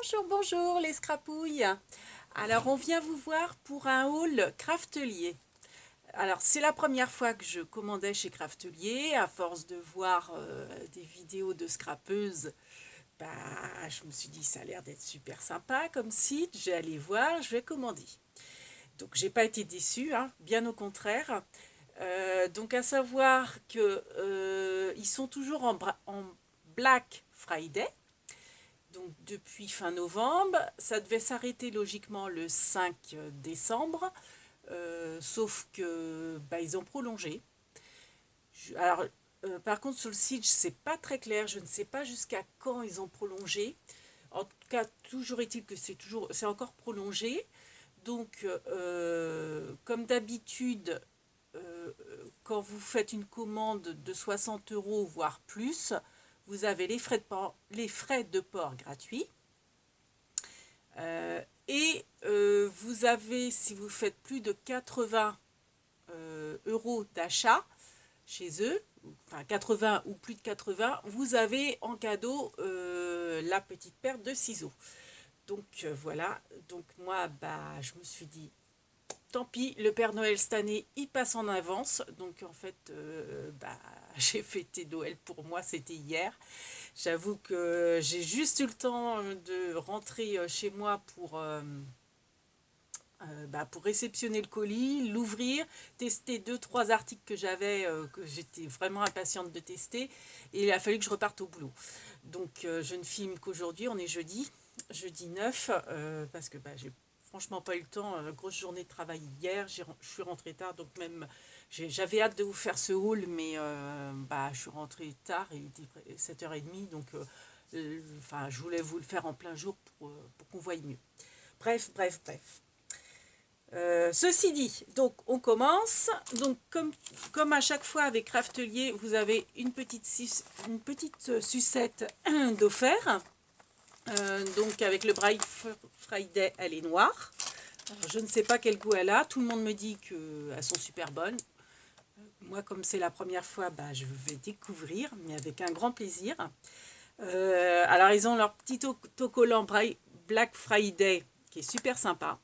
Bonjour, bonjour les scrapouilles. Alors on vient vous voir pour un haul Craftelier. Alors c'est la première fois que je commandais chez Craftelier. À force de voir des vidéos de scrapeuses, je me suis dit ça a l'air d'être super sympa comme site. J'ai allé voir, je vais commander. Donc j'ai pas été déçue, hein, bien au contraire. Donc à savoir que ils sont toujours en Black Friday. Donc depuis fin novembre, ça devait s'arrêter logiquement le 5 décembre, sauf que ils ont prolongé. Alors, par contre, sur le site, c'est pas très clair, je ne sais pas jusqu'à quand ils ont prolongé. En tout cas, toujours est-il que c'est encore prolongé. Donc, comme d'habitude, quand vous faites une commande de 60 euros, voire plus, vous avez les frais de port gratuits. Vous avez, si vous faites plus de 80 euros d'achat chez eux, enfin 80 ou plus de 80, vous avez en cadeau la petite paire de ciseaux. Donc voilà, donc moi je me suis dit, tant pis, le Père Noël cette année, il passe en avance. Donc en fait, j'ai fêté Noël pour moi, c'était hier. J'avoue que j'ai juste eu le temps de rentrer chez moi pour réceptionner le colis, l'ouvrir, tester deux, trois articles que j'avais, que j'étais vraiment impatiente de tester. Et il a fallu que je reparte au boulot. Donc je ne filme qu'aujourd'hui, on est jeudi 9, parce que j'ai franchement pas eu le temps. Grosse journée de travail hier, je suis rentrée tard, donc même j'avais hâte de vous faire ce haul, mais je suis rentrée tard, il était 7h30, donc je voulais vous le faire en plein jour pour qu'on voie mieux. Bref. Ceci dit, donc on commence. Donc comme à chaque fois avec Craftelier, vous avez une petite sucette d'offert. Donc avec le Bright Friday, elle est noire. Alors, je ne sais pas quel goût elle a. Tout le monde me dit qu'elles sont super bonnes. Moi, comme c'est la première fois, je vais découvrir, mais avec un grand plaisir. Alors, ils ont leur petit autocollant Black Friday qui est super sympa.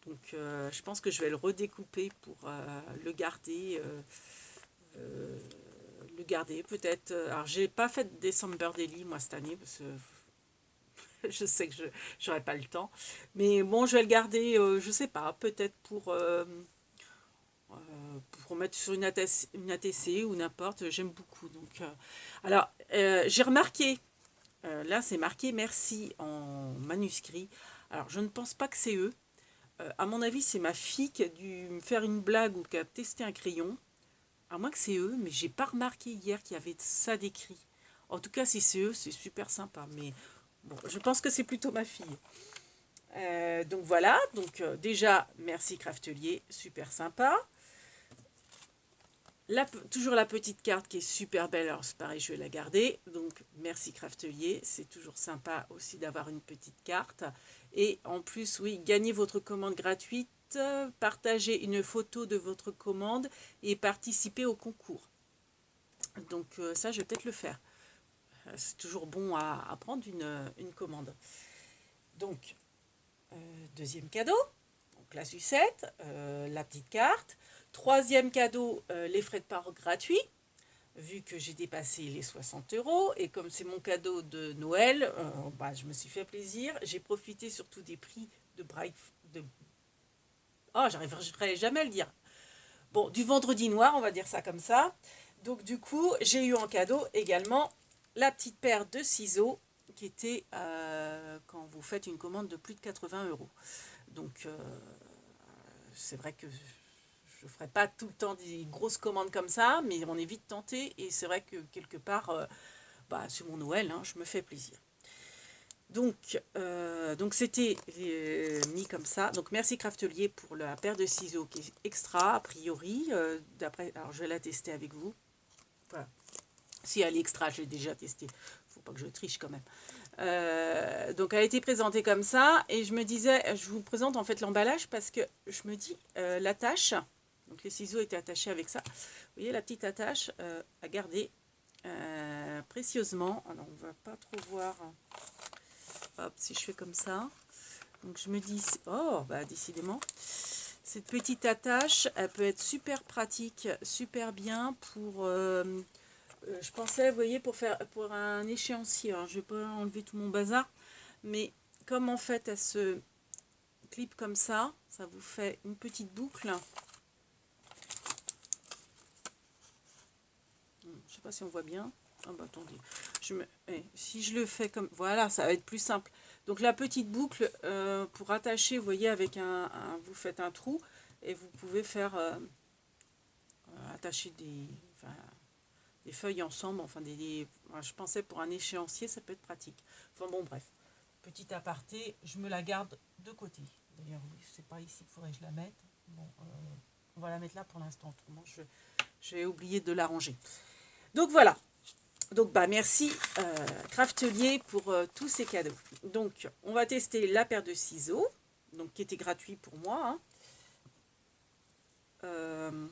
Donc, je pense que je vais le redécouper pour le garder. Le garder peut-être. Alors, j'ai pas fait de December Daily moi cette année parce que je sais que je n'aurai pas le temps. Mais bon, je vais le garder, je sais pas, peut-être pour mettre sur une ATC ou n'importe. J'aime beaucoup. Donc, alors, j'ai remarqué, là c'est marqué merci en manuscrit. Alors, je ne pense pas que c'est eux. À mon avis, c'est ma fille qui a dû me faire une blague ou qui a testé un crayon. À moins que c'est eux, mais j'ai pas remarqué hier qu'il y avait ça décrit. En tout cas, si c'est eux, c'est super sympa. Mais bon, je pense que c'est plutôt ma fille. Donc voilà, donc déjà, merci Craftelier, super sympa. Toujours la petite carte qui est super belle, alors c'est pareil, je vais la garder. Donc merci Craftelier, c'est toujours sympa aussi d'avoir une petite carte. Et en plus, oui, gagnez votre commande gratuite, partagez une photo de votre commande et participez au concours. Donc ça, je vais peut-être le faire. C'est toujours bon à prendre une commande. Donc, deuxième cadeau, donc la sucette, la petite carte. Troisième cadeau, les frais de port gratuits, vu que j'ai dépassé les 60 euros. Et comme c'est mon cadeau de Noël, je me suis fait plaisir. J'ai profité surtout des prix de Bright. J'arriverai jamais à le dire. Bon, du vendredi noir, on va dire ça comme ça. Donc du coup, j'ai eu en cadeau également la petite paire de ciseaux qui était quand vous faites une commande de plus de 80 euros. Donc c'est vrai que je ne ferai pas tout le temps des grosses commandes comme ça, mais on est vite tenté et c'est vrai que quelque part, sur mon Noël, hein, je me fais plaisir. Donc c'était mis comme ça. Donc merci Craftelier pour la paire de ciseaux qui est extra a priori. Alors je vais la tester avec vous. Voilà. Si elle est extra, je l'ai déjà testée. Faut pas que je triche quand même. Donc elle a été présentée comme ça et je me disais, je vous présente en fait l'emballage parce que je me dis l'attache. Donc les ciseaux étaient attachés avec ça. Vous voyez la petite attache à garder précieusement. Alors on va pas trop voir. Hop, si je fais comme ça. Donc je me dis, oh, bah décidément, cette petite attache, elle peut être super pratique, super bien pour, je pensais, vous voyez, pour un échéancier. Alors, je vais pas enlever tout mon bazar, mais comme en fait, elle se clip comme ça vous fait une petite boucle. Je sais pas si on voit bien. Ah bah attendez, si je le fais comme voilà, ça va être plus simple. Donc la petite boucle pour attacher, vous voyez, avec vous faites un trou et vous pouvez faire attacher des feuilles ensemble. Enfin je pensais pour un échéancier, ça peut être pratique. Enfin bon, bref, petit aparté, je me la garde de côté. D'ailleurs, oui, c'est pas ici qu'il faudrait que je la mette. Bon, on va la mettre là pour l'instant. Autrement, je vais oublier de la ranger. Donc voilà. Donc bah merci Craftelier pour tous ces cadeaux. Donc on va tester la paire de ciseaux, donc qui était gratuit pour moi. Hein.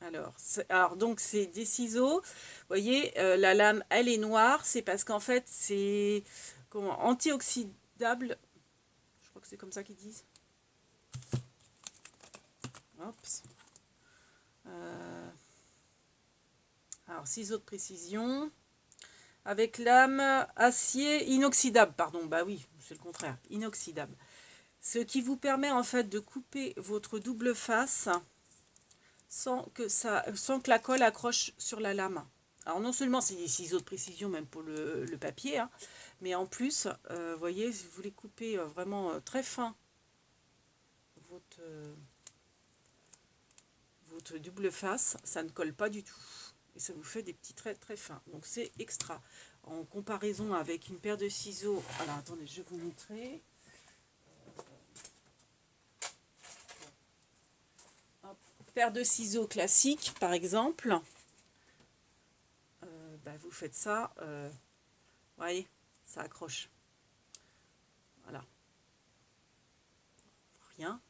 Alors donc c'est des ciseaux. Vous voyez, la lame elle est noire, c'est parce qu'en fait c'est antioxydable. Je crois que c'est comme ça qu'ils disent. Oups. Alors ciseaux de précision. Avec lame acier inoxydable, pardon, bah oui, c'est le contraire, inoxydable. Ce qui vous permet en fait de couper votre double face sans que la colle accroche sur la lame. Alors non seulement c'est des ciseaux de précision même pour le papier, hein, mais en plus, vous voyez, si vous voulez couper vraiment très fin votre double face, ça ne colle pas du tout. Et ça vous fait des petits traits très fins. Donc c'est extra. En comparaison avec une paire de ciseaux. Alors attendez, je vais vous montrer. Paire de ciseaux classique, par exemple. Vous faites ça. Vous voyez, ça accroche. Voilà. Rien.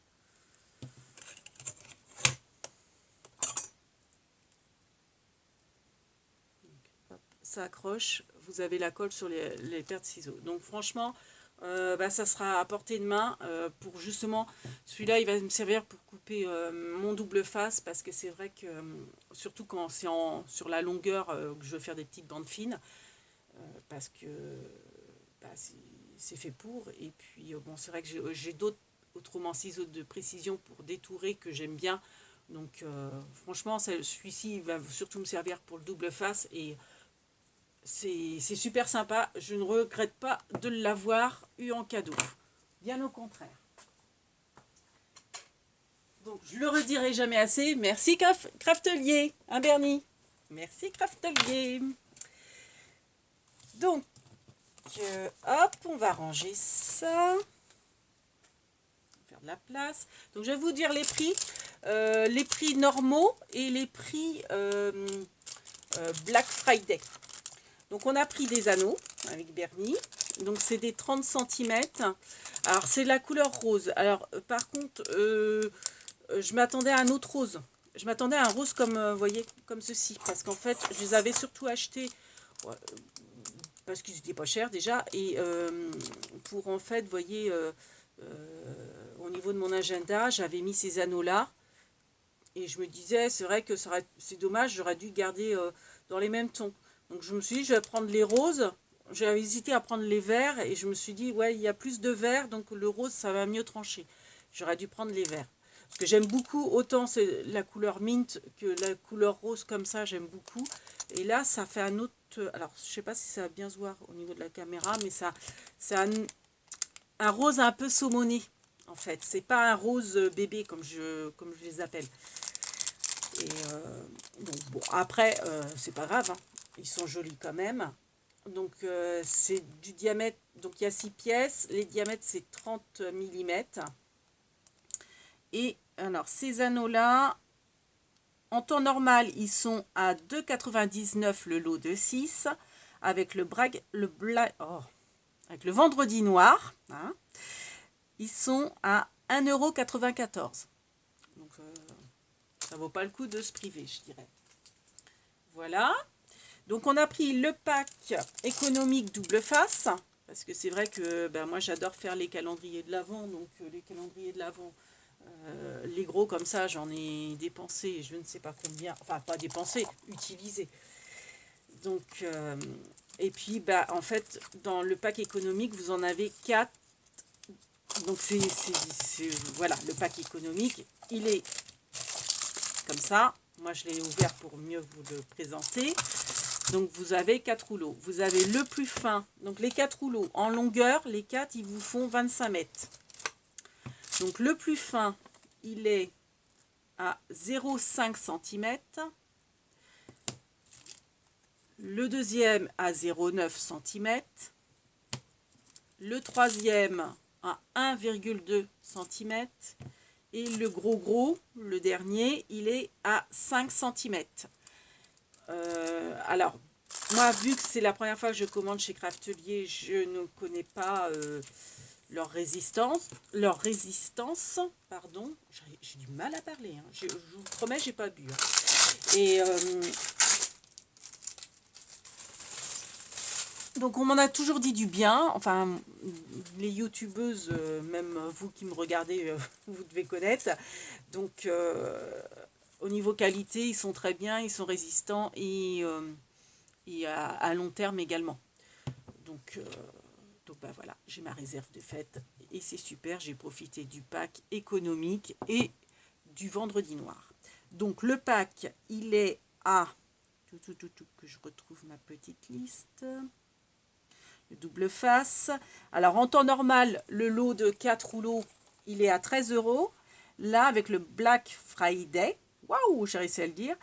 Ça accroche, vous avez la colle sur les paires de ciseaux. Donc franchement, ça sera à portée de main pour justement, celui-là il va me servir pour couper mon double face parce que c'est vrai que, surtout quand c'est sur la longueur que je veux faire des petites bandes fines, parce que c'est fait pour. Et puis bon, c'est vrai que j'ai d'autres, autrement ciseaux de précision pour détourer que j'aime bien. Donc franchement, celui-ci va surtout me servir pour le double face et c'est super sympa. Je ne regrette pas de l'avoir eu en cadeau. Bien au contraire. Donc, je le redirai jamais assez. Merci Craftelier. Hein, Bernie? Merci Craftelier. Donc, hop, on va ranger ça. Faire de la place. Donc, je vais vous dire les prix. Les prix normaux et les prix Black Friday. Donc on a pris des anneaux avec Bernie. Donc c'est des 30 cm. Alors c'est la couleur rose. Alors par contre, je m'attendais à un autre rose. Je m'attendais à un rose comme, vous voyez, comme ceci. Parce qu'en fait, je les avais surtout achetés parce qu'ils étaient pas chers déjà. Et pour en fait, vous voyez, au niveau de mon agenda, j'avais mis ces anneaux-là. Et je me disais, c'est vrai que c'est dommage, j'aurais dû garder dans les mêmes tons. Donc je me suis dit, je vais prendre les roses. J'ai hésité à prendre les verts et je me suis dit, ouais, il y a plus de verts, donc le rose, ça va mieux trancher. J'aurais dû prendre les verts. Parce que j'aime beaucoup, autant c'est la couleur mint que la couleur rose comme ça, j'aime beaucoup. Et là, ça fait un autre... Alors, je sais pas si ça va bien se voir au niveau de la caméra, mais c'est un rose un peu saumoné, en fait. C'est pas un rose bébé, comme je les appelle. Et bon, après, c'est pas grave, hein. Ils sont jolis quand même. Donc c'est du diamètre, donc il y a 6 pièces, les diamètres c'est 30 mm. Et alors ces anneaux là, en temps normal ils sont à 2,99 le lot de 6, avec avec le vendredi noir, hein, ils sont à 1,94 €. Donc ça vaut pas le coup de se priver, je dirais. Voilà. Donc on a pris le pack économique double face, Parce que c'est vrai que moi j'adore faire les calendriers de l'Avent, donc les calendriers de l'Avent, les gros comme ça, j'en ai dépensé, je ne sais pas combien, enfin pas dépensé, utilisé. Donc, et puis en fait, dans le pack économique, vous en avez 4. Donc voilà, le pack économique, il est comme ça. Moi je l'ai ouvert pour mieux vous le présenter. Donc vous avez 4 rouleaux. Vous avez le plus fin. Donc les 4 rouleaux en longueur, les 4 ils vous font 25 mètres. Donc le plus fin, il est à 0,5 cm. Le deuxième à 0,9 cm. Le troisième à 1,2 cm. Et le gros, le dernier, il est à 5 cm. Alors, moi, vu que c'est la première fois que je commande chez Craftelier, je ne connais pas leur résistance, pardon. J'ai du mal à parler, hein. Je vous promets, j'ai pas bu. Hein. Et donc, on m'en a toujours dit du bien. Enfin, les youtubeuses, même vous qui me regardez, vous devez connaître. Donc, au niveau qualité, ils sont très bien, ils sont résistants et à long terme également. Donc voilà, j'ai ma réserve de fête et c'est super, j'ai profité du pack économique et du vendredi noir. Donc le pack, il est à... que je retrouve ma petite liste. Le double face. Alors en temps normal, le lot de 4 rouleaux, il est à 13 €. Là, avec le Black Friday, waouh, j'ai réussi à le dire,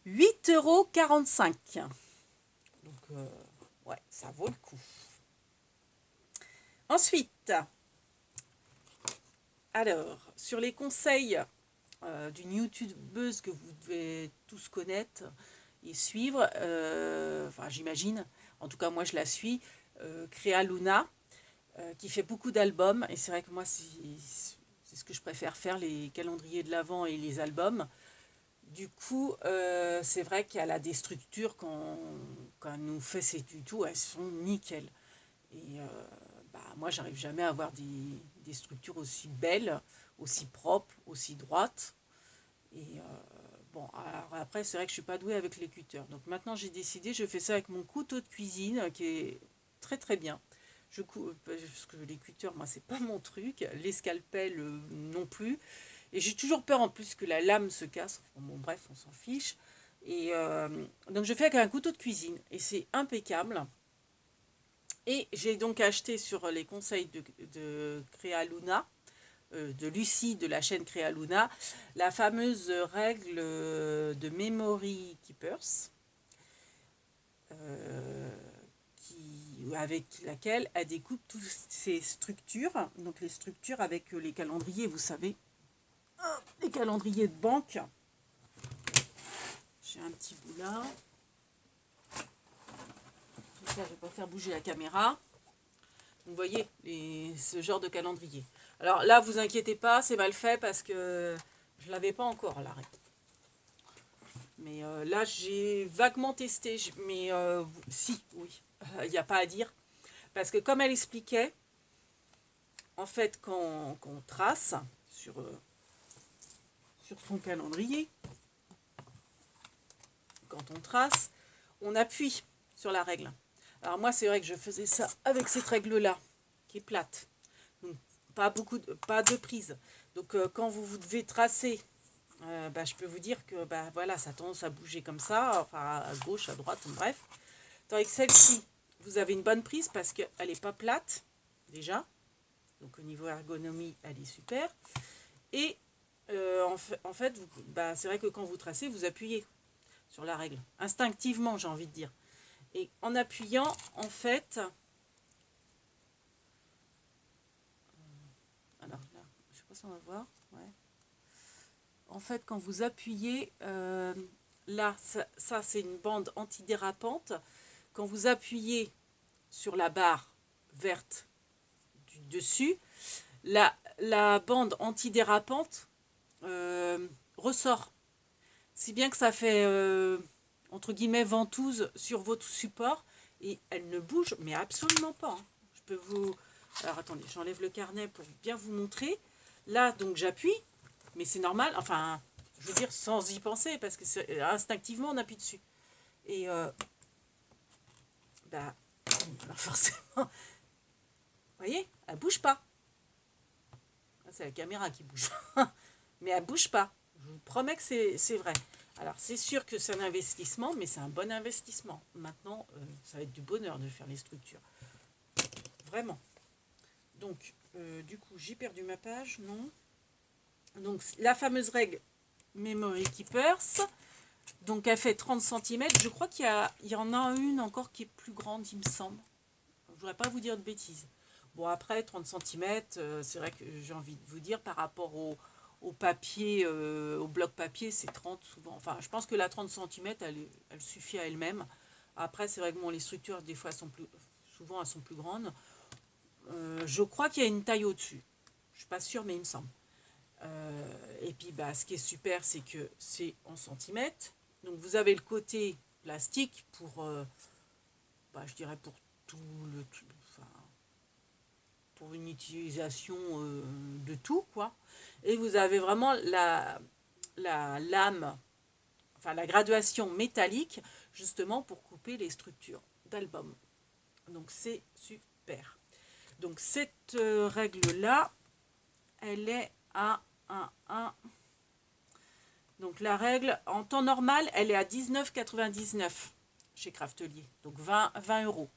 8,45 €. Donc, ouais, ça vaut le coup. Ensuite, alors, sur les conseils d'une youtubeuse que vous devez tous connaître et suivre, enfin j'imagine, en tout cas moi je la suis, Créa Luna, qui fait beaucoup d'albums, et c'est vrai que moi c'est ce que je préfère faire, les calendriers de l'Avent et les albums. Du coup, c'est vrai qu'elle a des structures, quand elle nous fait ses tutos, elles sont nickel. Et moi, j'arrive jamais à avoir des structures aussi belles, aussi propres, aussi droites. Et bon, alors après, c'est vrai que je suis pas douée avec les cutters. Donc maintenant, j'ai décidé, je fais ça avec mon couteau de cuisine, qui est très très bien. Parce que les cutters, moi, c'est pas mon truc. Les scalpels, non plus. Et j'ai toujours peur en plus que la lame se casse. Enfin, bon, bref, on s'en fiche. Et donc, je fais avec un couteau de cuisine. Et c'est impeccable. Et j'ai donc acheté sur les conseils de Créa Luna, de Lucie de la chaîne Créa Luna, la fameuse règle de Memory Keepers, avec laquelle elle découpe toutes ces structures. Donc les structures avec les calendriers, vous savez, les calendriers de banque. J'ai un petit bout là. J'espère que je ne vais pas faire bouger la caméra. Vous voyez, ce genre de calendrier. Alors là, vous inquiétez pas, c'est mal fait parce que je ne l'avais pas encore, la règle. Mais là, j'ai vaguement testé. Mais si, oui, il n'y a pas à dire. Parce que comme elle expliquait, en fait, quand on trace sur son calendrier, quand on trace, on appuie sur la règle. Alors moi, c'est vrai que je faisais ça avec cette règle-là, qui est plate. Donc, pas de prise. Donc, quand vous devez tracer, je peux vous dire que voilà, ça a tendance à bouger comme ça, enfin à gauche, à droite, bref. Tandis que celle-ci, vous avez une bonne prise parce qu'elle n'est pas plate, déjà. Donc, au niveau ergonomie, elle est super. Et en fait, c'est vrai que quand vous tracez, vous appuyez sur la règle. Instinctivement, j'ai envie de dire. Et en appuyant, en fait... Alors là, je ne sais pas si on va voir. Ouais. En fait, quand vous appuyez, là, ça c'est une bande antidérapante. Quand vous appuyez sur la barre verte du dessus, la bande antidérapante ressort. Si bien que ça fait, entre guillemets, ventouse sur votre support. Et elle ne bouge, mais absolument pas. Hein. Je peux vous... Alors attendez, j'enlève le carnet pour bien vous montrer. Là, donc j'appuie, mais c'est normal, enfin, je veux dire sans y penser, parce que instinctivement on appuie dessus. Et bah, forcément, vous voyez, elle bouge pas. C'est la caméra qui bouge. Mais elle bouge pas. Je vous promets que c'est vrai. Alors, c'est sûr que c'est un investissement, mais c'est un bon investissement. Maintenant, ça va être du bonheur de faire les structures. Vraiment. Donc, du coup, j'ai perdu ma page, non. Donc, la fameuse règle Memory Keepers. Donc, elle fait 30 cm. Je crois qu'il y en a une encore qui est plus grande, il me semble. Je ne voudrais pas vous dire de bêtises. Bon, après, 30 cm, c'est vrai que j'ai envie de vous dire, par rapport au papier, au bloc papier, c'est 30 souvent. Enfin, je pense que la 30 cm, elle suffit à elle-même. Après, c'est vrai que bon, les structures, des fois, souvent, elles sont plus grandes. Je crois qu'il y a une taille au-dessus. Je ne suis pas sûre, mais il me semble. Et puis, bah, ce qui est super, c'est que c'est en centimètres. Donc, vous avez le côté plastique pour, je dirais, pour tout le... Enfin, pour une utilisation de tout, quoi. Et vous avez vraiment la lame, enfin la graduation métallique, justement pour couper les structures d'album. Donc c'est super. Donc cette règle-là, elle est à 1. Donc la règle, en temps normal, elle est à 19,99 chez Craftelier. Donc 20 €.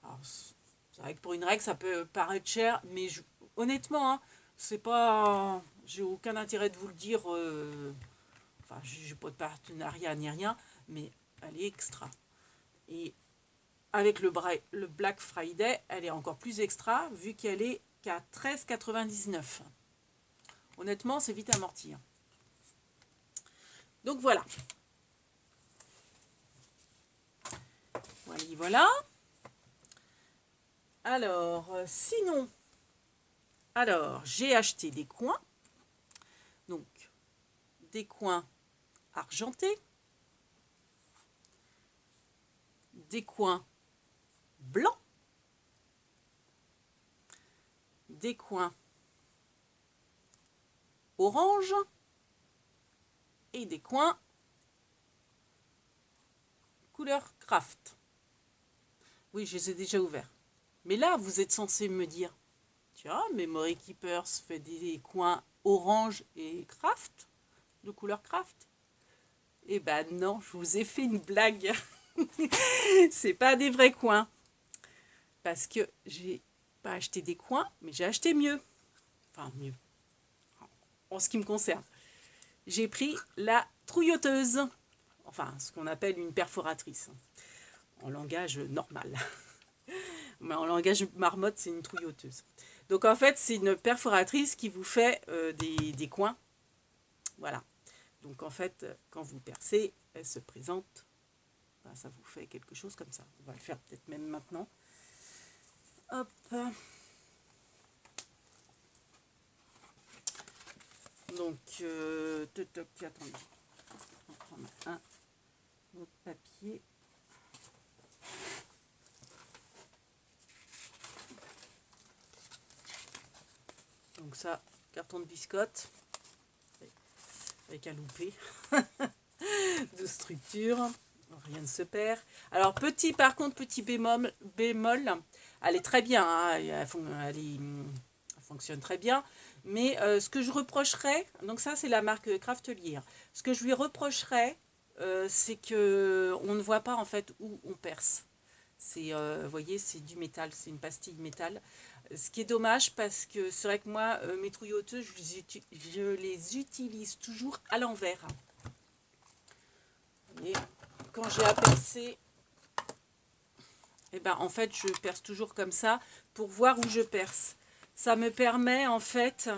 Alors, c'est vrai que pour une règle, ça peut paraître cher, mais honnêtement, hein, c'est pas... J'ai aucun intérêt de vous le dire. Enfin, j'ai pas de partenariat ni rien, mais elle est extra. Et avec le Black Friday, elle est encore plus extra, vu qu'elle est qu'à 13,99. Honnêtement, c'est vite amorti. Hein. Donc voilà. Voilà. Alors, sinon, j'ai acheté des coins. Donc, des coins argentés, des coins blancs, des coins orange et des coins couleur craft. Oui, je les ai déjà ouverts. Mais là, vous êtes censé me dire, tiens, Memory Keepers fait des coins orange et craft, de couleur craft. Eh ben non, je vous ai fait une blague. C'est pas des vrais coins. Parce que j'ai pas acheté des coins, mais j'ai acheté mieux. Enfin, mieux. En ce qui me concerne. J'ai pris la trouilloteuse. Enfin, ce qu'on appelle une perforatrice. En langage normal. Mais en langage marmotte, c'est une trouilloteuse. Donc en fait, c'est une perforatrice qui vous fait des coins. Voilà. Donc en fait, quand vous percez, elle se présente. Ben, ça vous fait quelque chose comme ça. On va le faire peut-être même maintenant. Hop. Donc, attendez. On va prendre un autre papier. Donc ça, carton de biscotte avec un loupé de structure. Rien ne se perd. Alors, par contre, petit bémol, elle est très bien, hein, elle fonctionne très bien. Mais ce que je reprocherais, donc ça c'est la marque Craftelier, ce que je lui reprocherais, c'est que on ne voit pas en fait où on perce. C'est, vous voyez, c'est du métal, c'est une pastille métal. Ce qui est dommage parce que c'est vrai que moi, mes trouilloteuses, je les utilise toujours à l'envers. Et quand j'ai à percer, eh ben, en fait, je perce toujours comme ça pour voir où je perce. Ça me permet en fait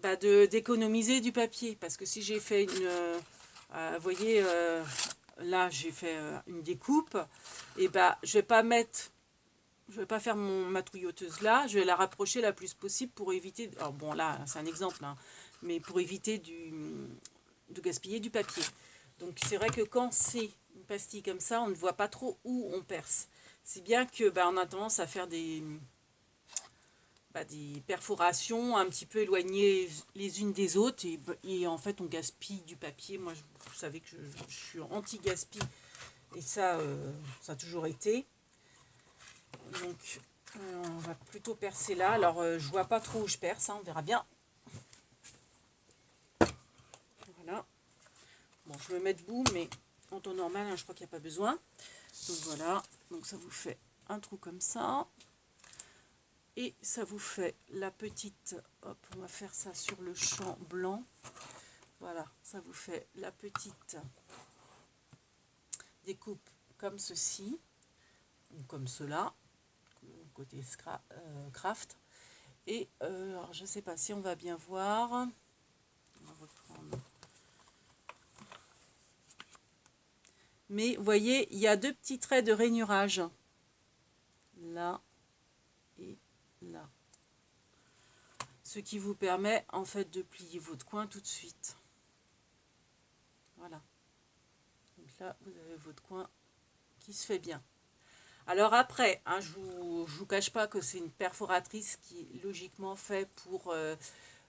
d'économiser du papier. Parce que si j'ai fait vous voyez, là j'ai fait une découpe, et ben, je vais pas faire ma trouilloteuse là, je vais la rapprocher la plus possible pour éviter, alors bon là c'est un exemple, hein, mais pour éviter de gaspiller du papier. Donc c'est vrai que quand c'est une pastille comme ça, on ne voit pas trop où on perce. Si bien que on a tendance à faire des perforations un petit peu éloignées les unes des autres et en fait on gaspille du papier. Moi, vous savez que je suis anti-gaspi et ça a toujours été. Donc on va plutôt percer là. Alors je vois pas trop où je perce, hein, on verra bien. Voilà. Bon, je me mets debout, mais en temps normal, hein, je crois qu'il n'y a pas besoin. Donc voilà, donc ça vous fait un trou comme ça. Et ça vous fait la petite, hop, on va faire ça sur le champ blanc. Voilà, ça vous fait la petite découpe comme ceci, ou comme cela, côté craft. Et alors je ne sais pas si on va bien voir. On va reprendre. Mais vous voyez, il y a deux petits traits de rainurage. Là et là. Ce qui vous permet en fait de plier votre coin tout de suite. Voilà. Donc là, vous avez votre coin qui se fait bien. Alors après, hein, je vous cache pas que c'est une perforatrice qui est logiquement fait pour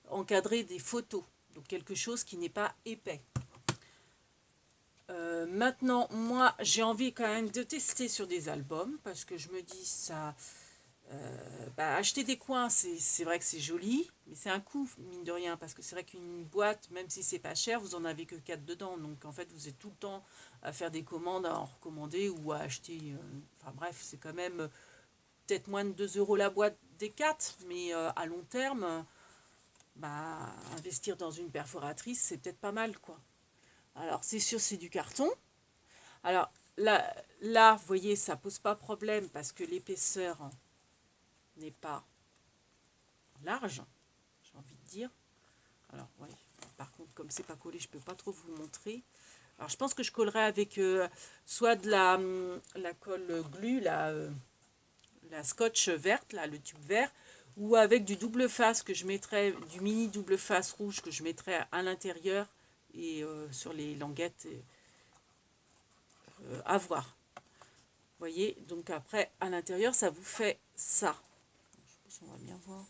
encadrer des photos. Donc quelque chose qui n'est pas épais. Maintenant, moi, j'ai envie quand même de tester sur des albums parce que je me dis ça... acheter des coins, c'est vrai que c'est joli, mais c'est un coût, mine de rien, parce que c'est vrai qu'une boîte, même si c'est pas cher, vous en avez que 4 dedans, donc en fait vous êtes tout le temps à faire des commandes, à en recommander ou à acheter, enfin bref, c'est quand même peut-être moins de 2 euros la boîte des 4, mais à long terme, investir dans une perforatrice, c'est peut-être pas mal, quoi. Alors c'est sûr, c'est du carton. Alors là, vous voyez, ça pose pas problème parce que l'épaisseur n'est pas large, j'ai envie de dire. Alors, ouais, par contre, comme c'est pas collé, je peux pas trop vous montrer. Alors, je pense que je collerai avec soit de la colle glue, la scotch verte, là, le tube vert, ou avec du double face que je mettrai, du mini double face rouge que je mettrai à l'intérieur et sur les languettes à voir. Vous voyez, donc après, à l'intérieur, ça vous fait ça. Je pense qu'on va bien voir.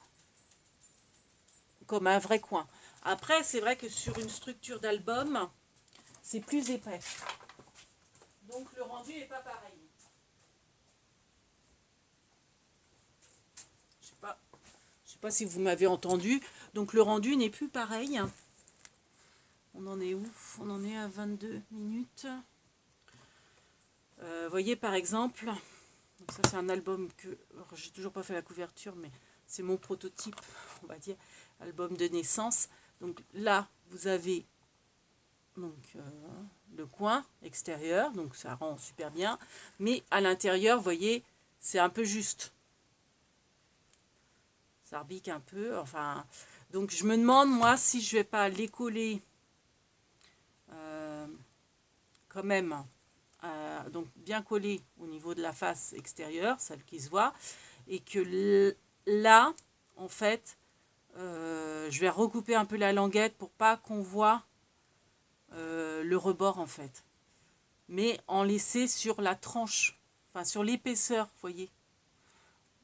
Comme un vrai coin. Après, c'est vrai que sur une structure d'album, c'est plus épais. Donc le rendu n'est pas pareil. Je sais pas si vous m'avez entendu. Donc le rendu n'est plus pareil. On en est où? On en est à 22 minutes. Voyez par exemple, donc ça c'est un album que j'ai toujours pas fait la couverture, mais c'est mon prototype, on va dire, album de naissance. Donc là, vous avez donc le coin extérieur, donc ça rend super bien, mais à l'intérieur, vous voyez, c'est un peu juste. Ça rebique un peu, enfin. Donc je me demande moi si je vais pas les coller quand même, donc bien collé au niveau de la face extérieure, celle qui se voit, et que là, en fait, je vais recouper un peu la languette pour pas qu'on voit le rebord en fait, mais en laisser sur la tranche, enfin sur l'épaisseur, vous voyez.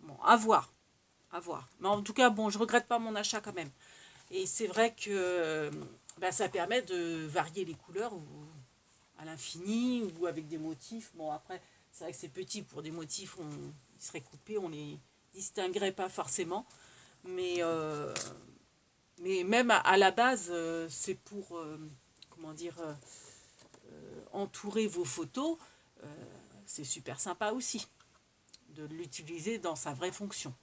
Bon, à voir, à voir. Mais en tout cas, bon, je regrette pas mon achat quand même. Et c'est vrai que ça permet de varier les couleurs à l'infini ou avec des motifs. Bon, après, c'est vrai que c'est petit pour des motifs, ils seraient coupés, on les distinguerait pas forcément. Mais même à la base, c'est pour, comment dire, entourer vos photos. C'est super sympa aussi de l'utiliser dans sa vraie fonction.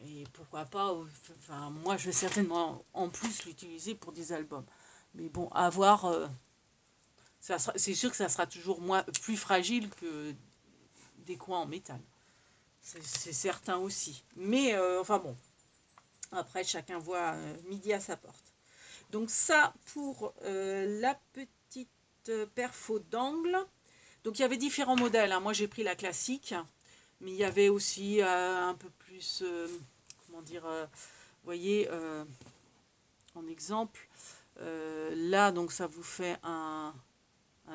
Et pourquoi pas, enfin, moi je vais certainement en plus l'utiliser pour des albums. Mais bon, à voir, c'est sûr que ça sera toujours plus fragile que des coins en métal. C'est certain aussi. Mais enfin bon, après chacun voit midi à sa porte. Donc ça pour la petite perfo d'angle. Donc il y avait différents modèles, hein. Moi j'ai pris la classique, mais il y avait aussi un peu plus, comment dire, vous voyez, en exemple, là donc ça vous fait un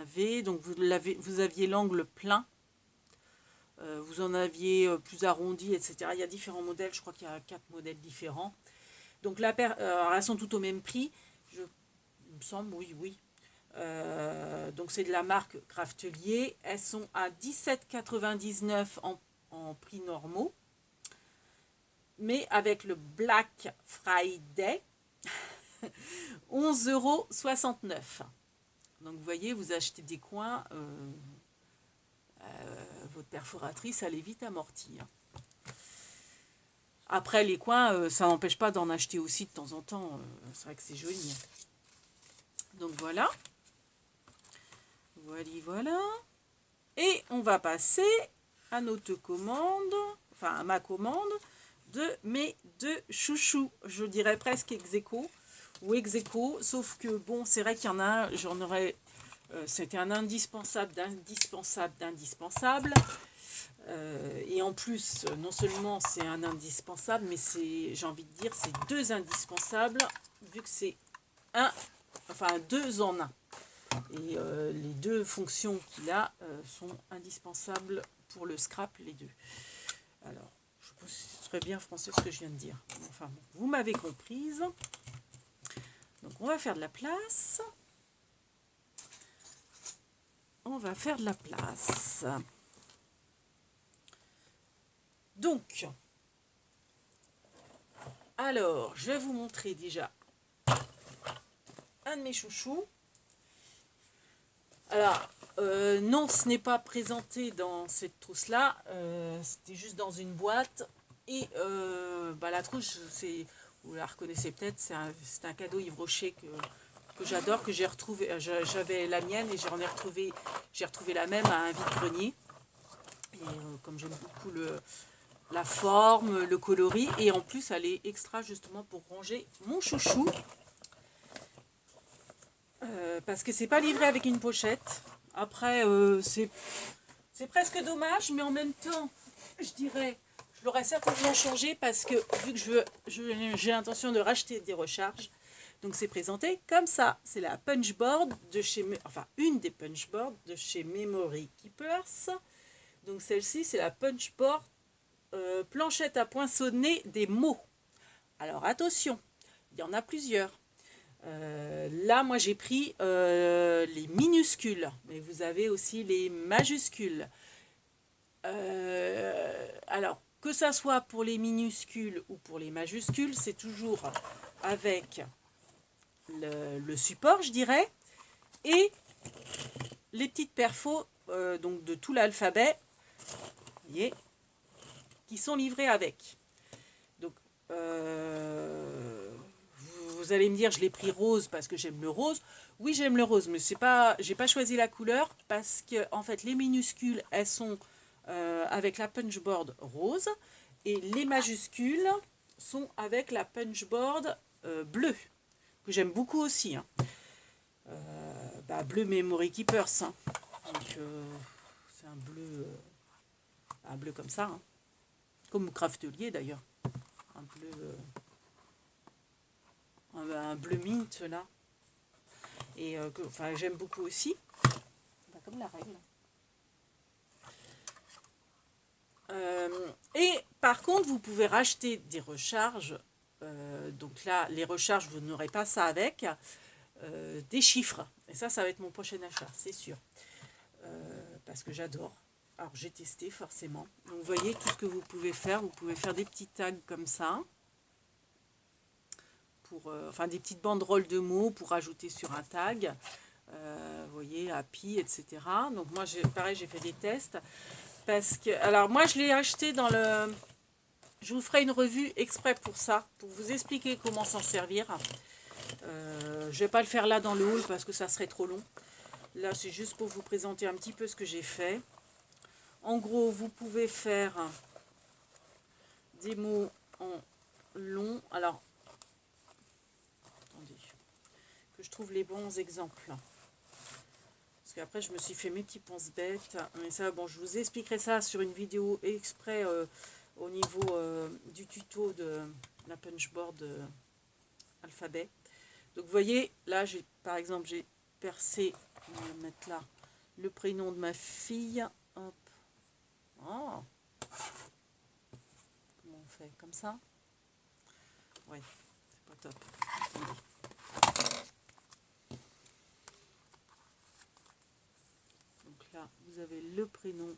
V, donc vous aviez l'angle plein. vous en aviez plus arrondi, etc. Il y a différents modèles, je crois qu'il y a 4 modèles différents. Donc alors elles sont toutes au même prix, il me semble, oui, oui. Donc c'est de la marque Craftelier. Elles sont à 17,99 en prix normaux. Mais avec le Black Friday, 11,69 €. Donc vous voyez, vous achetez des coins, votre perforatrice, elle est vite amortie. Après, les coins, ça n'empêche pas d'en acheter aussi de temps en temps. C'est vrai que c'est joli. Donc voilà. Voilà. Et on va passer à notre commande, enfin à ma commande de mes 2 chouchous. Je dirais presque ex-aequo ou ex-aequo, sauf que bon, c'est vrai qu'il y en a un, j'en aurais... c'était un indispensable d'indispensable. Et en plus, non seulement c'est un indispensable, mais c'est, j'ai envie de dire, c'est 2 indispensables, vu que c'est enfin 2 en 1. Et les 2 fonctions qu'il a sont indispensables pour le scrap, les 2. Alors, je pense que ce serait bien français ce que je viens de dire. Enfin, bon, vous m'avez comprise. Donc, on va faire de la place. On va faire de la place. Donc, alors, je vais vous montrer déjà un de mes chouchous. Alors, non, ce n'est pas présenté dans cette trousse-là. C'était juste dans une boîte. Et la trousse, vous la reconnaissez peut-être, c'est un cadeau Yves Rocher que j'adore, que j'ai retrouvé. J'avais la mienne et j'ai retrouvé la même à un vide-grenier. Et comme j'aime beaucoup la forme, le coloris, et en plus elle est extra justement pour ranger mon chouchou. Parce que c'est pas livré avec une pochette. Après, c'est presque dommage, mais en même temps, je dirais, je l'aurais certainement changé parce que vu que j'ai l'intention de racheter des recharges, donc c'est présenté comme ça. C'est la punchboard de chez, enfin une des punchboards de chez Memory Keepers. Donc celle-ci, c'est la punchboard planchette à poinçonner des mots. Alors attention, il y en a plusieurs. Là, moi, j'ai pris les minuscules, mais vous avez aussi les majuscules. Alors, que ça soit pour les minuscules ou pour les majuscules, c'est toujours avec le support, je dirais, et les petites perfos donc de tout l'alphabet, vous voyez, qui sont livrées avec. Donc, vous allez me dire, je l'ai pris rose parce que j'aime le rose. Oui, j'aime le rose, mais j'ai pas choisi la couleur parce que en fait, les minuscules, elles sont avec la punchboard rose et les majuscules sont avec la punchboard bleue, que j'aime beaucoup aussi. Hein. Bleu Memory Keepers. Hein. Donc, c'est un bleu comme ça, hein. Comme Craftelier d'ailleurs. Un bleu mint là. Et j'aime beaucoup aussi. Comme la règle. Et par contre, vous pouvez racheter des recharges. Donc là, les recharges, vous n'aurez pas ça avec. Des chiffres. Et ça va être mon prochain achat, c'est sûr. Parce que j'adore. Alors j'ai testé forcément. Donc vous voyez tout ce que vous pouvez faire. Vous pouvez faire des petits tags comme ça. Des petites banderoles de mots pour rajouter sur un tag. Vous voyez, happy, etc. Donc moi, pareil, j'ai fait des tests. Parce que, alors moi, je l'ai acheté dans le... Je vous ferai une revue exprès pour ça, pour vous expliquer comment s'en servir. Je ne vais pas le faire là dans le haul parce que ça serait trop long. Là, c'est juste pour vous présenter un petit peu ce que j'ai fait. En gros, vous pouvez faire des mots en long. Alors, attendez, que je trouve les bons exemples. Parce qu'après, je me suis fait mes petits pense-bêtes. Mais ça, bon, je vous expliquerai ça sur une vidéo exprès au niveau du tuto de la punchboard alphabet. Donc, vous voyez, là, par exemple, j'ai percé, on va mettre là, le prénom de ma fille. Hop, Oh, comment on fait? Comme ça? Ouais, c'est pas top. Attendez. Donc là, vous avez le prénom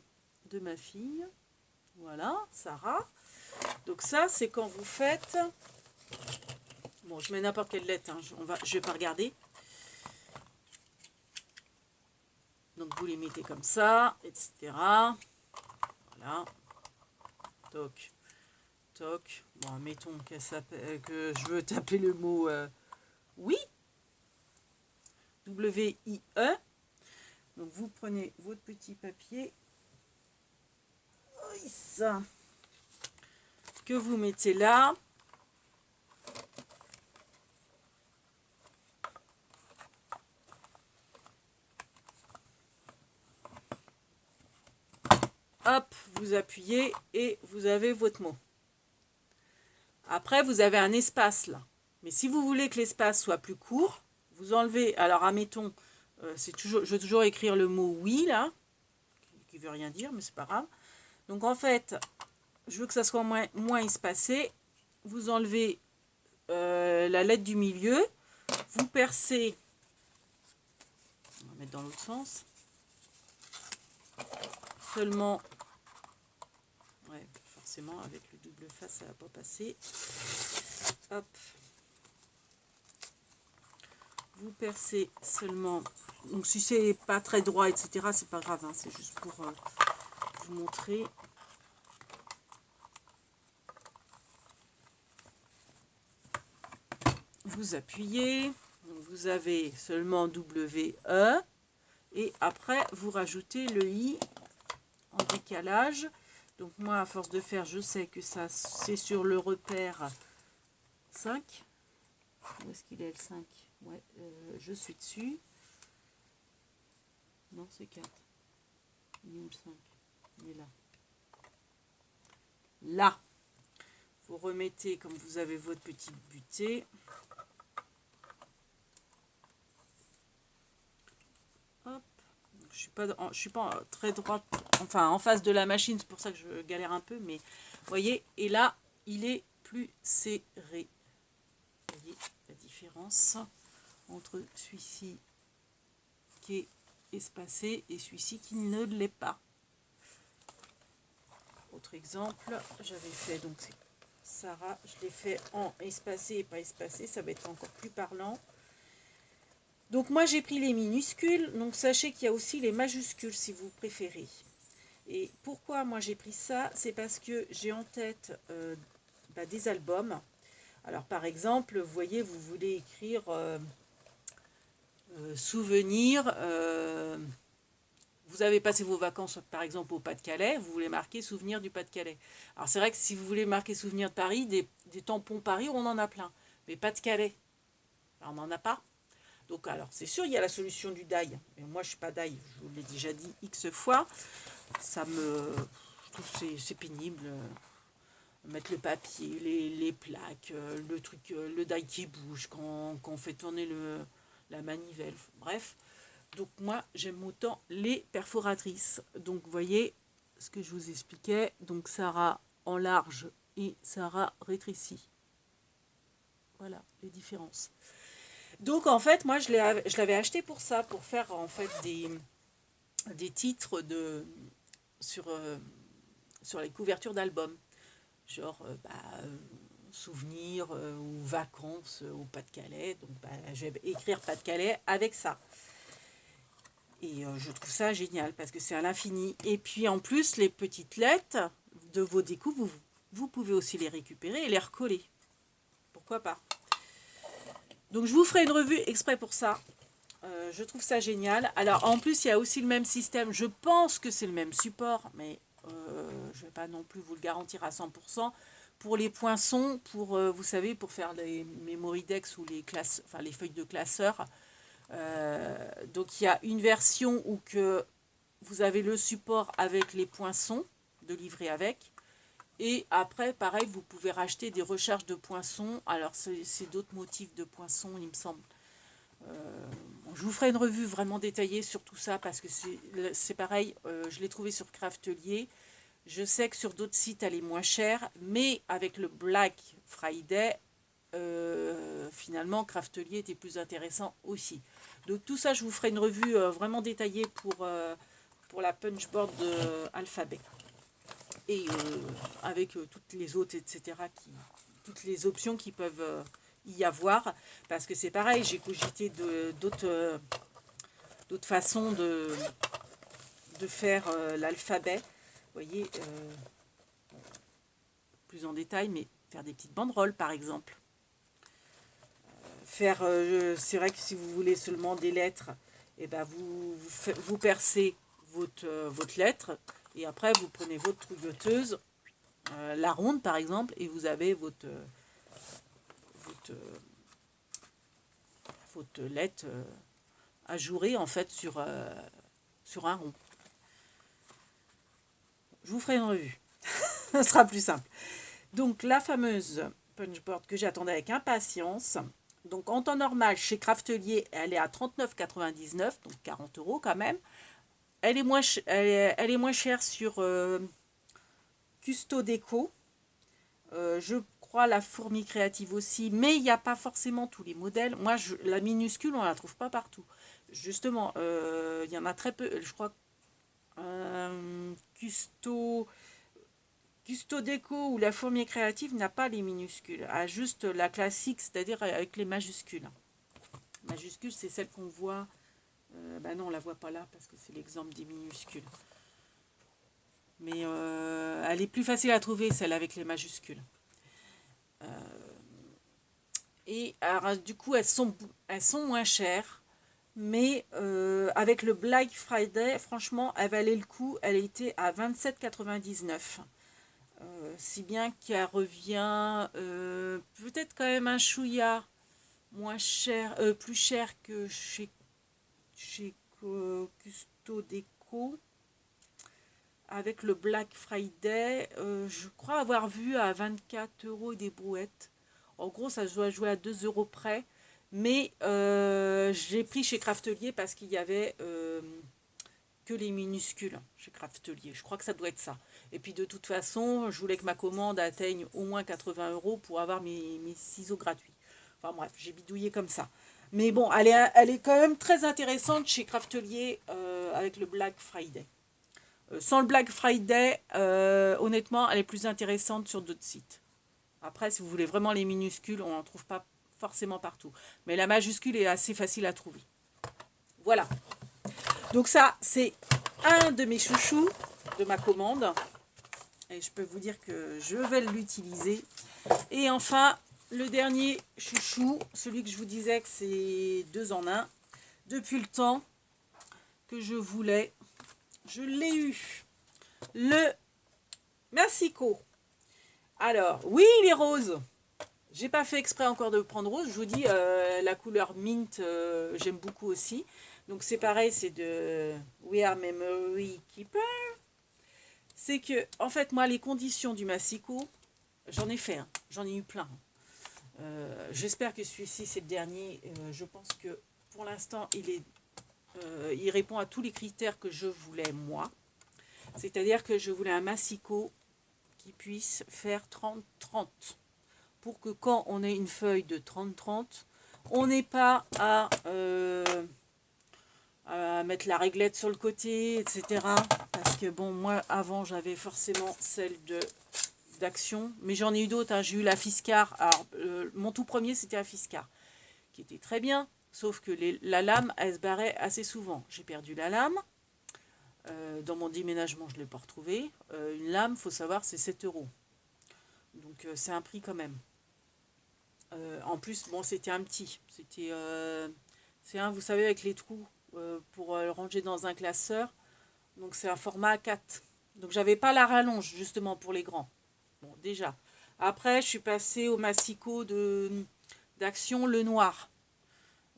de ma fille. Voilà, Sarah. Donc ça, c'est quand vous faites... Bon, je mets n'importe quelle lettre, hein, je vais pas regarder. Donc vous les mettez comme ça, etc. Voilà. Toc, toc. Bon, mettons que je veux taper le mot oui. W-I-E. Donc vous prenez votre petit papier. Ça. Que vous mettez là. Hop, vous appuyez et vous avez votre mot. Après, vous avez un espace là. Mais si vous voulez que l'espace soit plus court, vous enlevez... Alors, admettons, je veux toujours écrire le mot « oui » là, qui veut rien dire, mais c'est pas grave. Donc, en fait, je veux que ça soit moins espacé. Vous enlevez la lettre du milieu. Vous percez... On va mettre dans l'autre sens. Seulement... Ouais, forcément, avec le double face, ça va pas passer. Hop. Vous percez seulement, donc si c'est pas très droit, etc., c'est pas grave, hein, c'est juste pour vous montrer. Vous appuyez, donc vous avez seulement W-E, et après vous rajoutez le I en décalage. Donc moi, à force de faire, je sais que ça c'est sur le repère 5. Où est-ce qu'il est le 5? Ouais, je suis dessus. Non, c'est 4. Il est où le 5? Il est là. Là. Vous remettez comme vous avez votre petite butée. Hop. Je suis pas très droite, enfin en face de la machine, c'est pour ça que je galère un peu, mais vous voyez, et là, il est plus serré. Vous voyez la différence entre celui-ci qui est espacé et celui-ci qui ne l'est pas. Autre exemple, j'avais fait donc Sarah, je l'ai fait en espacé et pas espacé, ça va être encore plus parlant. Donc moi j'ai pris les minuscules, donc sachez qu'il y a aussi les majuscules si vous préférez. Et pourquoi moi j'ai pris ça? C'est parce que j'ai en tête des albums. Alors par exemple, vous voyez, vous voulez écrire souvenir, vous avez passé vos vacances par exemple au Pas-de-Calais, vous voulez marquer souvenir du Pas-de-Calais. Alors c'est vrai que si vous voulez marquer souvenir de Paris, des tampons Paris, on en a plein. Mais Pas-de-Calais, on n'en a pas. Donc alors c'est sûr, il y a la solution du die. Mais moi je suis pas die, je vous l'ai déjà dit X fois. Je trouve que c'est pénible. Mettre le papier, les plaques, le truc, le die qui bouge quand on fait tourner la manivelle. Bref. Donc moi j'aime autant les perforatrices. Donc vous voyez ce que je vous expliquais. Donc Sarah en large et Sarah rétrécie. Voilà les différences. Donc en fait moi je l'avais acheté pour ça, pour faire en fait des titres sur les couvertures d'albums. Genre souvenirs ou vacances au Pas-de-Calais. Donc je vais écrire Pas-de-Calais avec ça. Et je trouve ça génial parce que c'est à l'infini. Et puis en plus, les petites lettres de vos découpes, vous pouvez aussi les récupérer et les recoller. Pourquoi pas? Donc je vous ferai une revue exprès pour ça. Je trouve ça génial. Alors en plus, il y a aussi le même système. Je pense que c'est le même support, mais je ne vais pas non plus vous le garantir à 100%. Pour les poinçons, vous savez, pour faire les Mémoridex ou les feuilles de classeur. Donc il y a une version où que vous avez le support avec les poinçons de livrer avec. Et après, pareil, vous pouvez racheter des recharges de poinçons. Alors, c'est d'autres motifs de poinçons, il me semble. Je vous ferai une revue vraiment détaillée sur tout ça parce que c'est pareil, je l'ai trouvé sur Craftelier. Je sais que sur d'autres sites, elle est moins chère, mais avec le Black Friday, finalement, Craftelier était plus intéressant aussi. Donc tout ça, je vous ferai une revue vraiment détaillée pour la punchboard de Alphabet. Et avec toutes les autres, etc., toutes les options qui peuvent y avoir. Parce que c'est pareil, j'ai cogité d'autres façons de faire l'alphabet. Vous voyez, plus en détail, mais faire des petites banderoles, par exemple. C'est vrai que si vous voulez seulement des lettres, et ben vous percez votre lettre, et après vous prenez votre trouilleuse, la ronde par exemple, et vous avez votre, votre lettre ajourée en fait sur un rond. Je vous ferai une revue, ce sera plus simple. Donc la fameuse punchboard que j'attendais avec impatience. Donc en temps normal, chez Craftelier, elle est à 39,99 €, donc 40 € quand même. Elle est moins chère sur Custo Déco. Je crois la fourmi créative aussi, mais il n'y a pas forcément tous les modèles. Moi, la minuscule, on ne la trouve pas partout. Justement, il y en a très peu. Je crois Custo Déco ou la fourmi créative n'a pas les minuscules, a juste la classique, c'est-à-dire avec les majuscules. Majuscule, c'est celle qu'on voit. Non, on la voit pas là parce que c'est l'exemple des minuscules. Mais elle est plus facile à trouver, celle avec les majuscules. Et alors, du coup, elles sont moins chères. Mais avec le Black Friday, franchement, elle valait le coup. Elle était à 27,99 €. Si bien qu'elle revient peut-être quand même un chouïa moins cher, plus cher que chez Custo Déco. Avec le Black Friday, je crois avoir vu à 24 € des brouettes. En gros, ça doit jouer à 2 € près. Mais j'ai pris chez Craftelier parce qu'il y avait que les minuscules chez Craftelier. Je crois que ça doit être ça. Et puis de toute façon, je voulais que ma commande atteigne au moins 80 € pour avoir mes ciseaux gratuits. Enfin bref, j'ai bidouillé comme ça. Mais bon, elle est quand même très intéressante chez Craftelier avec le Black Friday. Sans le Black Friday, honnêtement, elle est plus intéressante sur d'autres sites. Après, si vous voulez vraiment les minuscules, on n'en trouve pas forcément partout. Mais la majuscule est assez facile à trouver. Voilà. Donc ça, c'est un de mes chouchous de ma commande. Et je peux vous dire que je vais l'utiliser. Et enfin, le dernier chouchou, celui que je vous disais que c'est 2 en 1. Depuis le temps que je voulais, je l'ai eu. Le Massico. Alors, oui, il est rose. J'ai pas fait exprès encore de prendre rose. Je vous dis, la couleur mint, j'aime beaucoup aussi. Donc c'est pareil, c'est de We Are Memory Keeper. C'est que, en fait, moi, les conditions du Massico, j'en ai fait, j'en ai eu plein. J'espère que celui-ci, c'est le dernier. Je pense que pour l'instant, il répond à tous les critères que je voulais, moi. C'est-à-dire que je voulais un Massico qui puisse faire 30-30. Pour que quand on ait une feuille de 30-30, on n'ait pas à mettre la réglette sur le côté, etc. Parce que bon, moi avant j'avais forcément celle d'Action, mais j'en ai eu d'autres, hein. J'ai eu la Fiskar. Alors mon tout premier c'était la Fiskar, qui était très bien, sauf que la lame elle se barrait assez souvent. J'ai perdu la lame. Dans mon déménagement je ne l'ai pas retrouvée. Une lame, faut savoir, c'est 7 €. Donc c'est un prix quand même. En plus, bon, c'était un petit. C'est un, vous savez, avec les trous pour le ranger dans un classeur. Donc c'est un format A4. Donc j'avais pas la rallonge justement pour les grands. Bon, déjà. Après, je suis passée au Massico d'Action Le Noir.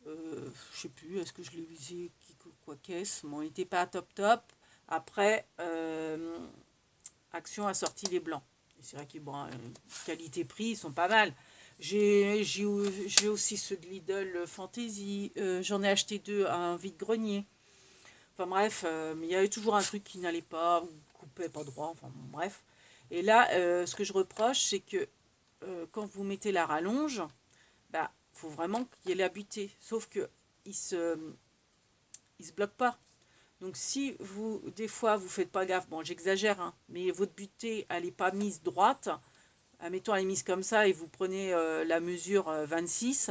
Je sais plus, est-ce que je l'ai usé quoi qu'est-ce. Bon, il n'était pas top. Après, Action a sorti les blancs. C'est vrai que bon, qualité-prix, ils sont pas mal. J'ai aussi ceux de Lidl Fantasy. J'en ai acheté 2 à un vide-grenier. Enfin bref, mais il y avait toujours un truc qui n'allait pas, ou coupait pas droit, enfin bon, bref. Et là, ce que je reproche, c'est que quand vous mettez la rallonge, bah, faut vraiment qu'il y ait la butée. Sauf que il se bloque pas. Donc si vous, des fois, vous faites pas gaffe, bon j'exagère, hein, mais votre butée, elle n'est pas mise droite, admettons elle est mise comme ça et vous prenez la mesure 26,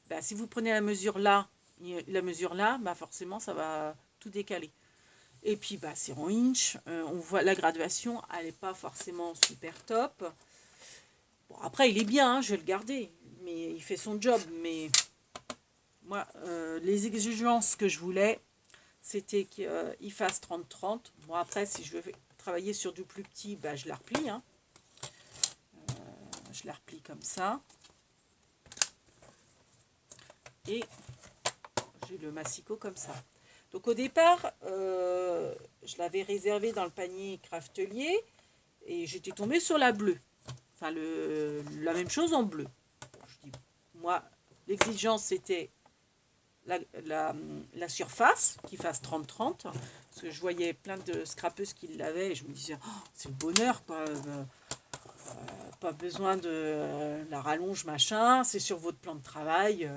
bah, si vous prenez la mesure là, bah, forcément ça va tout décaler. Et puis bah, c'est en inch, on voit la graduation, elle n'est pas forcément super top. Bon après il est bien, hein, je vais le garder, mais il fait son job, mais moi les exigences que je voulais, c'était qu'il fasse 30-30. Bon, après, si je veux travailler sur du plus petit, bah, je la replie. Hein. Je la replie comme ça. Et j'ai le massicot comme ça. Donc au départ, je l'avais réservé dans le panier Craftelier et j'étais tombée sur la bleue. Enfin, la même chose en bleu. Je dis, moi, l'exigence, c'était la surface qui fasse 30-30, parce que je voyais plein de scrapeuses qui l'avaient et je me disais oh, c'est le bonheur quoi, pas besoin de la rallonge machin, c'est sur votre plan de travail,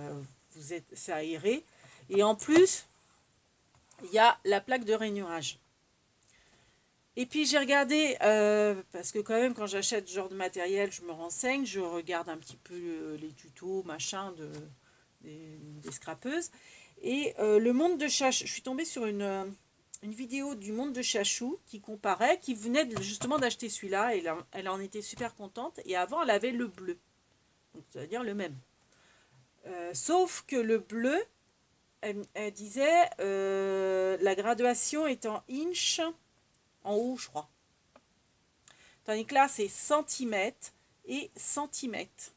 c'est aéré et en plus il y a la plaque de rainurage. Et puis j'ai regardé, parce que quand même quand j'achète ce genre de matériel, je me renseigne, je regarde un petit peu les tutos machin des scrapeuses. Et le monde de Chachou, je suis tombée sur une vidéo du monde de Chachou qui comparait, qui venait justement d'acheter celui-là, et elle en était super contente, et avant elle avait le bleu, donc c'est-à-dire le même. Sauf que le bleu, elle disait, la graduation est en inch, en haut je crois. Tandis que là c'est centimètres et centimètres.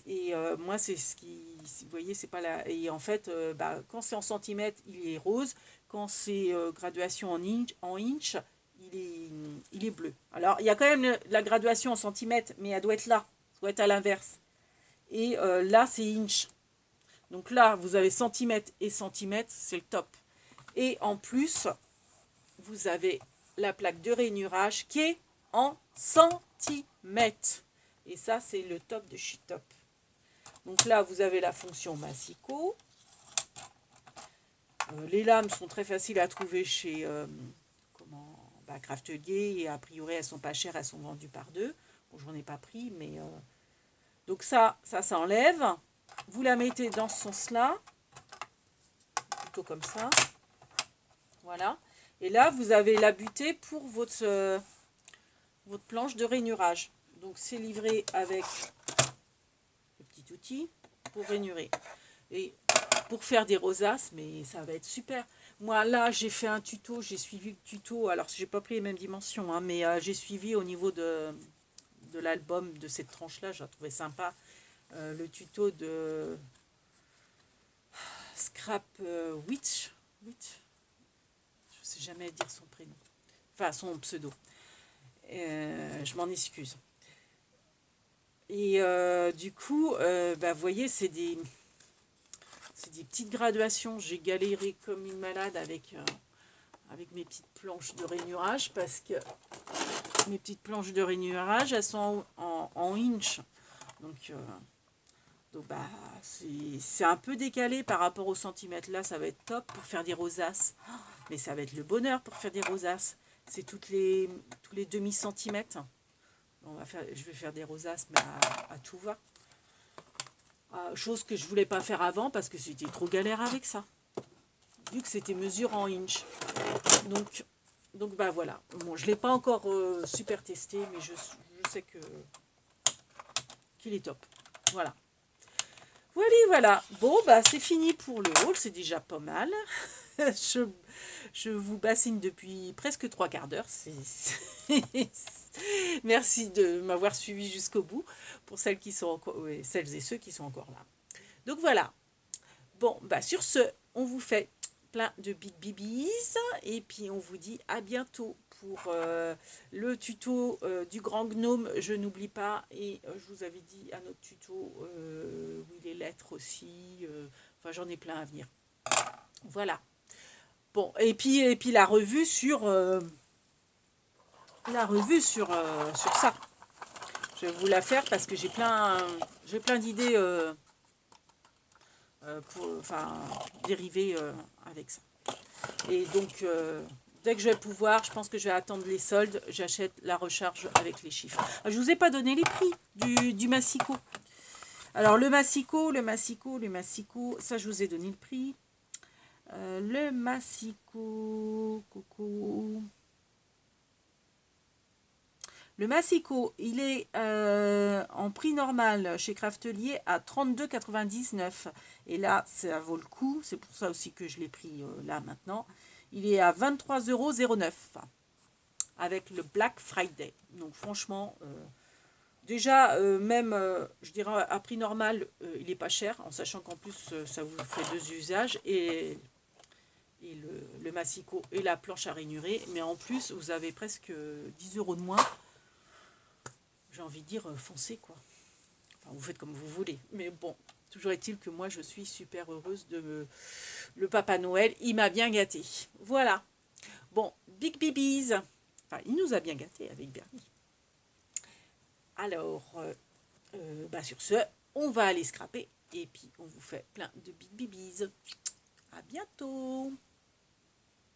Et moi, c'est ce qui... Vous voyez, c'est pas la... Et en fait, bah, quand c'est en centimètres, il est rose. Quand c'est graduation en inch il est bleu. Alors, il y a quand même la graduation en centimètres, mais elle doit être là. Elle doit être à l'inverse. Et là, c'est inch. Donc là, vous avez centimètres et centimètres, c'est le top. Et en plus, vous avez la plaque de rainurage qui est en centimètres. Et ça, c'est le top de chez top. Donc là, vous avez la fonction massicot. Les lames sont très faciles à trouver chez Craftelier. Et a priori, elles sont pas chères, elles sont vendues par deux. Bon, j'en ai pas pris, mais... Donc ça enlève. Vous la mettez dans ce sens-là. Plutôt comme ça. Voilà. Et là, vous avez la butée pour votre planche de rainurage. Donc c'est livré avec le petit outil pour rainurer. Et pour faire des rosaces, mais ça va être super. Moi là j'ai fait un tuto, j'ai suivi le tuto, alors j'ai pas pris les mêmes dimensions, hein, mais j'ai suivi au niveau de l'album de cette tranche là, j'ai trouvé sympa le tuto de Scrap Witch, je sais jamais dire son prénom, enfin son pseudo. Je m'en excuse. Et du coup, vous voyez, c'est des petites graduations. J'ai galéré comme une malade avec mes petites planches de rainurage parce que mes petites planches de rainurage, elles sont en inch. Donc c'est un peu décalé par rapport au centimètre. Là, ça va être top pour faire des rosaces. Mais ça va être le bonheur pour faire des rosaces. C'est tous les demi-centimètres. Je vais faire des rosaces, mais à tout va. Chose que je voulais pas faire avant parce que c'était trop galère avec ça. Vu que c'était mesure en inch. Donc voilà. Bon, je ne l'ai pas encore super testé, mais je sais qu'il est top. Voilà. Voilà. Bon, c'est fini pour le haul. C'est déjà pas mal. Je vous bassine depuis presque 3/4 d'heure. Merci de m'avoir suivi jusqu'au bout pour celles et ceux qui sont encore là. Donc voilà. Bon, sur ce, on vous fait plein de big bibis et puis on vous dit à bientôt pour le tuto du grand gnome. Je n'oublie pas et je vous avais dit un autre tuto oui les lettres aussi. J'en ai plein à venir. Voilà. Bon, et puis sur ça. Je vais vous la faire parce que j'ai plein d'idées enfin, dérivées avec ça. Et donc, dès que je vais pouvoir, je pense que je vais attendre les soldes. J'achète la recharge avec les chiffres. Je ne vous ai pas donné les prix du Massico. Alors, le Massico, ça, je vous ai donné le prix. Le Massico, coucou. Le Massico, il est en prix normal chez Craftelier à 32,99. Et là, ça vaut le coup. C'est pour ça aussi que je l'ai pris là maintenant. Il est à 23,09 € avec le Black Friday. Donc franchement, déjà, même, je dirais, à prix normal, il n'est pas cher, en sachant qu'en plus, ça vous fait deux usages. Et le Massico et la planche à rainurer. Mais en plus, vous avez presque 10 € de moins. J'ai envie de dire, foncez quoi. Enfin, vous faites comme vous voulez. Mais bon, toujours est-il que moi, je suis super heureuse de le Papa Noël. Il m'a bien gâté. Voilà. Bon, Big Bibies. Enfin, il nous a bien gâtés avec Bernie. Alors, sur ce, on va aller scraper. Et puis, on vous fait plein de Big Bibies. À bientôt.